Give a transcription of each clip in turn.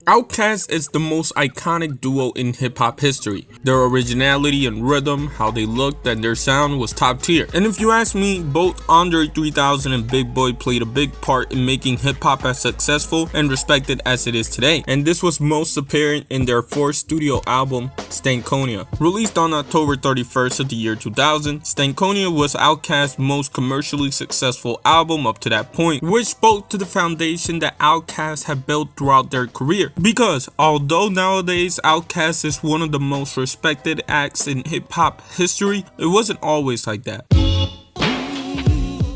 Outkast is the most iconic duo in hip-hop history. Their originality and rhythm, how they looked, and their sound was top tier. And if you ask me, both Andre 3000 and Big Boi played a big part in making hip-hop as successful and respected as it is today. And this was most apparent in their fourth studio album, Stankonia. Released on October 31st of the year 2000, Stankonia was Outkast's most commercially successful album up to that point, which spoke to the foundation that Outkast had built throughout their career. Because although nowadays Outkast is one of the most respected acts in hip-hop history, it wasn't always like that.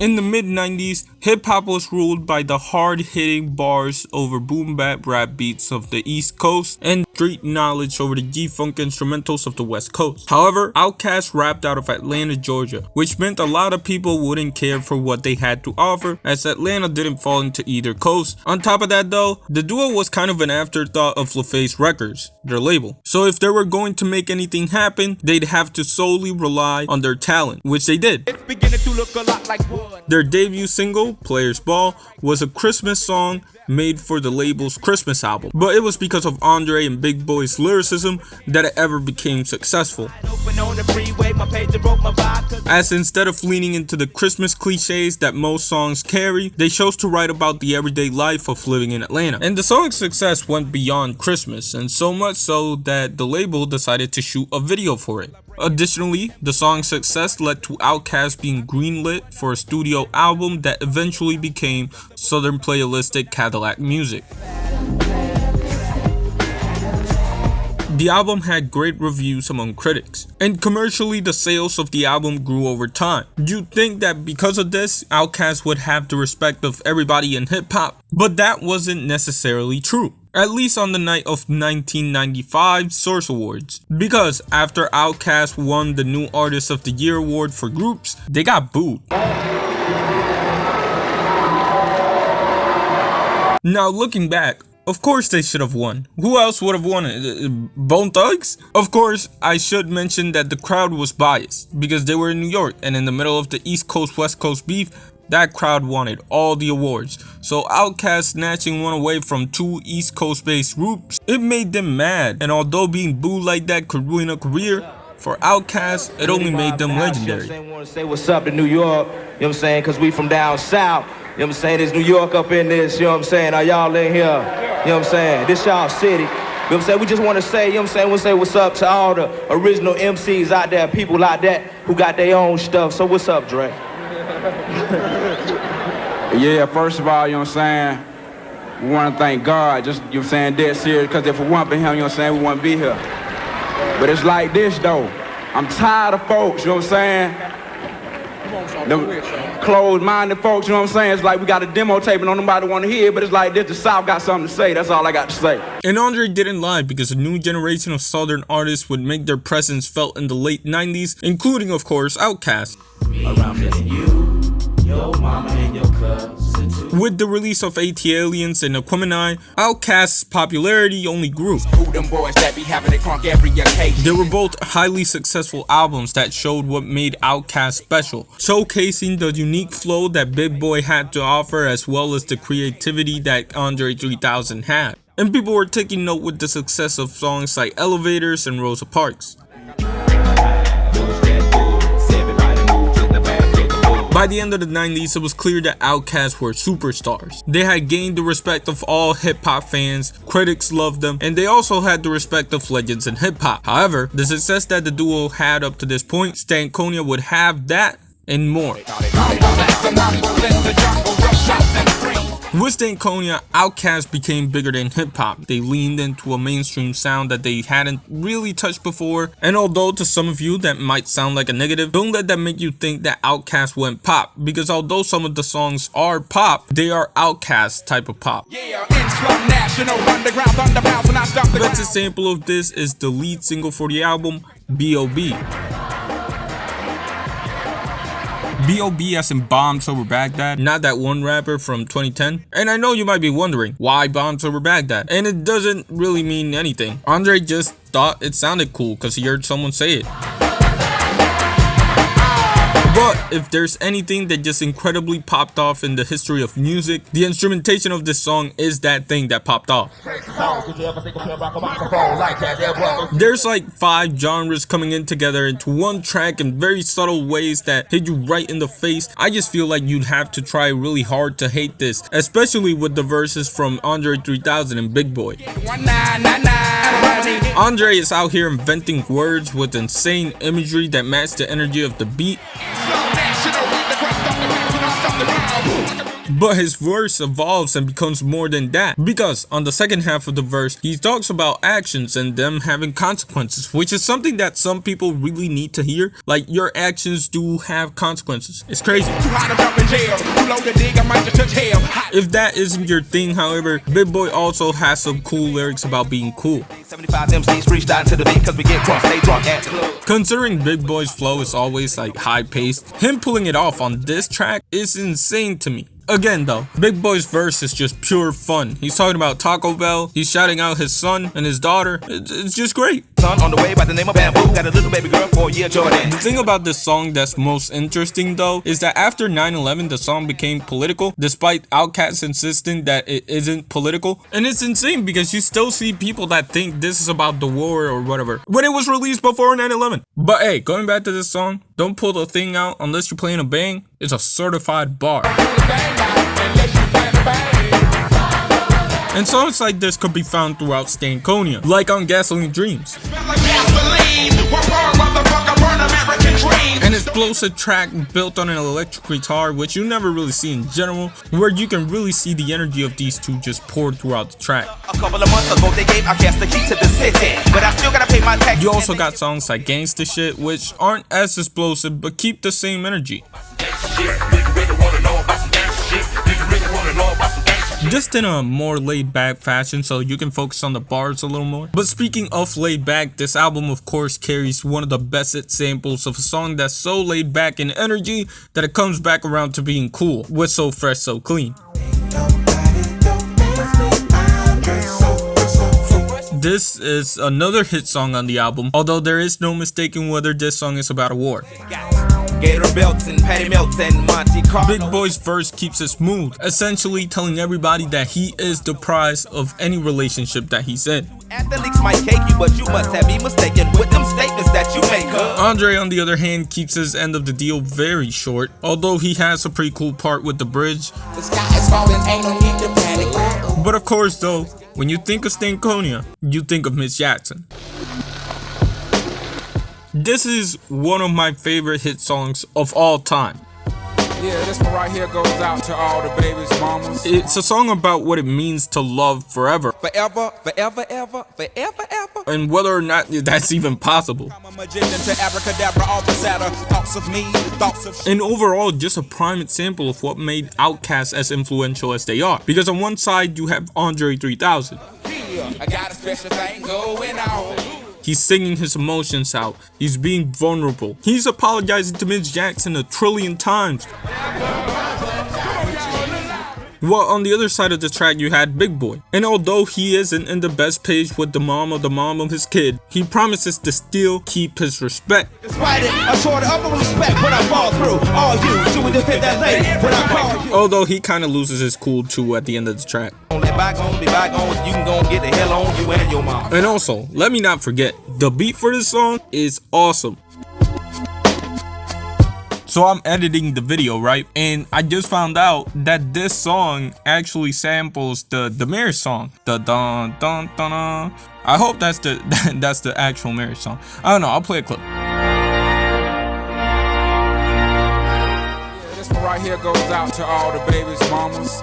In the mid-90s, hip-hop was ruled by the hard-hitting bars over boom-bap rap beats of the East Coast and street knowledge over the G-Funk instrumentals of the West Coast. However, Outkast rapped out of Atlanta, Georgia, which meant a lot of people wouldn't care for what they had to offer, as Atlanta didn't fall into either coast. On top of that though, the duo was kind of an afterthought of LaFace Records, their label. So if they were going to make anything happen, they'd have to solely rely on their talent, which they did. It's beginning to look a lot like wood. Their debut single, Players Ball, was a Christmas song made for the label's Christmas album, but it was because of Andre and Big Boi's lyricism that it ever became successful. As instead of leaning into the Christmas cliches that most songs carry, they chose to write about the everyday life of living in Atlanta. And the song's success went beyond Christmas, and so much so that the label decided to shoot a video for it. Additionally, the song's success led to Outkast being greenlit for a studio album that eventually became Southern Playalistic Cadillac Music. The album had great reviews among critics, and commercially the sales of the album grew over time. You'd think that because of this, Outkast would have the respect of everybody in hip-hop, but that wasn't necessarily true. At least on the night of 1995 Source Awards, because after Outkast won the New Artist of the Year award for groups, they got booed. Now looking back, of course they should have won. Who else would have won it? Bone Thugs? Of course, I should mention that the crowd was biased because they were in New York, and in the middle of the East Coast West Coast beef, that crowd wanted all the awards. So Outkast snatching one away from two East Coast based groups, it made them mad. And although being booed like that could ruin a career, for Outkast, it only made them legendary. I want to say what's up to New York, you know what I'm saying, because we from down south. You know what I'm saying? There's New York up in this, you know what I'm saying? Are y'all in here? You know what I'm saying? This y'all city. You know what I'm saying? We just want to say, you know what I'm saying? We'll say what's up to all the original MCs out there, people like that who got their own stuff. So what's up, Dre? Yeah, first of all, you know what I'm saying? We want to thank God, just, you know what I'm saying, dead serious, because if it weren't for him, you know what I'm saying, we wouldn't be here. But it's like this, though. I'm tired of folks, you know what I'm saying? The closed-minded folks, you know what I'm saying? It's like we got a demo tape and nobody want to hear it, but it's like this, the South got something to say. That's all I got to say. And Andre didn't lie, because a new generation of Southern artists would make their presence felt in the late 90s, including, of course, Outkast. Around you, your mama and your cousin. With the release of AT-Aliens and Aquemini, Outkast's popularity only grew. They were both highly successful albums that showed what made Outkast special, showcasing the unique flow that Big Boi had to offer as well as the creativity that Andre 3000 had. And people were taking note with the success of songs like Elevators and Rosa Parks. By the end of the 90s, it was clear that Outkast were superstars. They had gained the respect of all hip-hop fans, critics loved them, and they also had the respect of legends in hip-hop. However, the success that the duo had up to this point, Stankonia would have that and more. With Stankonia, Outkast became bigger than hip-hop. They leaned into a mainstream sound that they hadn't really touched before, and although to some of you that might sound like a negative, don't let that make you think that Outkast went pop, because although some of the songs are pop, they are Outkast type of pop. Best example of this is the lead single for the album, B.O.B. B.O.B. as in Bombs Over Baghdad, not that one rapper from 2010. And I know you might be wondering, why Bombs Over Baghdad? And it doesn't really mean anything. Andre just thought it sounded cool because he heard someone say it. But if there's anything that just incredibly popped off in the history of music, the instrumentation of this song is that thing that popped off. There's like 5 genres coming in together into one track in very subtle ways that hit you right in the face. I just feel like you'd have to try really hard to hate this, especially with the verses from Andre 3000 and Big Boy. Andre is out here inventing words with insane imagery that match the energy of the beat. But his verse evolves and becomes more than that, because on the second half of the verse, he talks about actions and them having consequences, which is something that some people really need to hear. Like, your actions do have consequences. It's crazy. If that isn't your thing, however, Big Boy also has some cool lyrics about being cool. Considering Big Boy's flow is always like high paced, him pulling it off on this track is insane to me. Again though, Big Boy's verse is just pure fun. He's talking about Taco Bell, he's shouting out his son and his daughter. It's just great. Son on the way by the name of Bamboo, got a little baby girl for a year, Jordan. The thing about this song that's most interesting though is that after 9/11 the song became political, despite Outkast insisting that it isn't political. And it's insane because you still see people that think this is about the war or whatever when it was released before 9/11. But hey, going back to this song, don't pull the thing out unless you're playing a bang. It's a certified bar. And songs like this could be found throughout Stankonia, like on Gasoline Dreams. An explosive track built on an electric guitar, which you never really see in general, where you can really see the energy of these two just poured throughout the track. You also got songs like Gangsta Shit, which aren't as explosive but keep the same energy. Just in a more laid-back fashion so you can focus on the bars a little more. But speaking of laid-back, this album of course carries one of the best samples of a song that's so laid-back in energy that it comes back around to being cool with So Fresh So Clean. This is another hit song on the album, although there is no mistaking whether this song is about a war. Big Boy's verse keeps it smooth, essentially telling everybody that he is the prize of any relationship that he's in. Andre, on the other hand, keeps his end of the deal very short, although he has a pretty cool part with the bridge. But of course though, when you think of Stankonia, you think of Miss Jackson. This is one of my favorite hit songs of all time. Yeah, this one right here goes out to all the babies, mamas. It's a song about what it means to love forever. Forever, forever, ever, forever, ever. And whether or not that's even possible. And overall, just a prime example of what made Outkast as influential as they are. Because on one side, you have Andre 3000. I got a special thing going on. He's singing his emotions out. He's being vulnerable. He's apologizing to Miss Jackson 1 trillion times. While on the other side of the track you had Big Boy. And although he isn't in the best page with the mom of his kid, he promises to still keep his respect. Although he kind of loses his cool too at the end of the track. And also, let me not forget, the beat for this song is awesome. So I'm editing the video, right? And I just found out that this song actually samples the marriage song. The dun dun dun dun. I hope that's the actual marriage song. I don't know, I'll play a clip. Yeah, this one right here goes out to all the babies, mamas.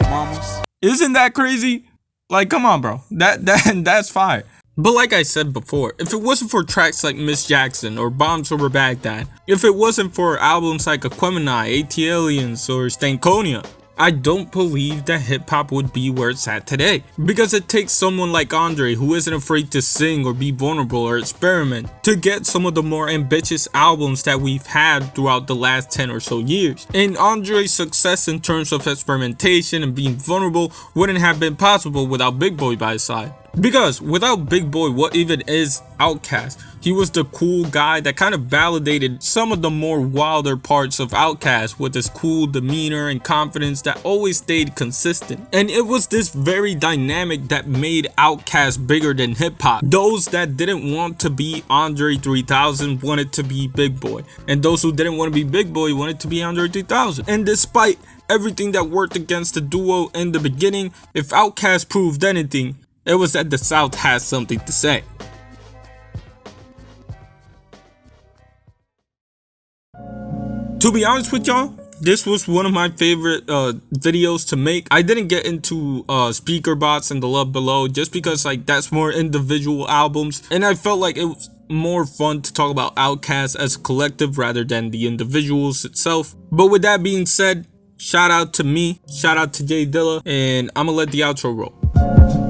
Isn't that crazy? Like, come on, bro. That's fire. But like I said before, if it wasn't for tracks like Miss Jackson or Bombs Over Baghdad, if it wasn't for albums like Aquemini, ATLiens, or Stankonia, I don't believe that hip-hop would be where it's at today. Because it takes someone like Andre, who isn't afraid to sing or be vulnerable or experiment, to get some of the more ambitious albums that we've had throughout the last 10 or so years. And Andre's success in terms of experimentation and being vulnerable wouldn't have been possible without Big Boy by his side. Because without Big Boy, what even is Outkast? He was the cool guy that kind of validated some of the more wilder parts of Outkast with his cool demeanor and confidence that always stayed consistent. And it was this very dynamic that made Outkast bigger than hip hop. Those that didn't want to be Andre 3000 wanted to be Big Boy, and those who didn't want to be Big Boy wanted to be Andre 3000. And despite everything that worked against the duo in the beginning, if Outkast proved anything, it was that the South has something to say. To be honest with y'all, this was one of my favorite videos to make. I didn't get into Speaker Bots and The Love Below just because like that's more individual albums, and I felt like it was more fun to talk about Outkast as a collective rather than the individuals itself. But with that being said, shout out to me, shout out to Jay Dilla, and I'm gonna let the outro roll.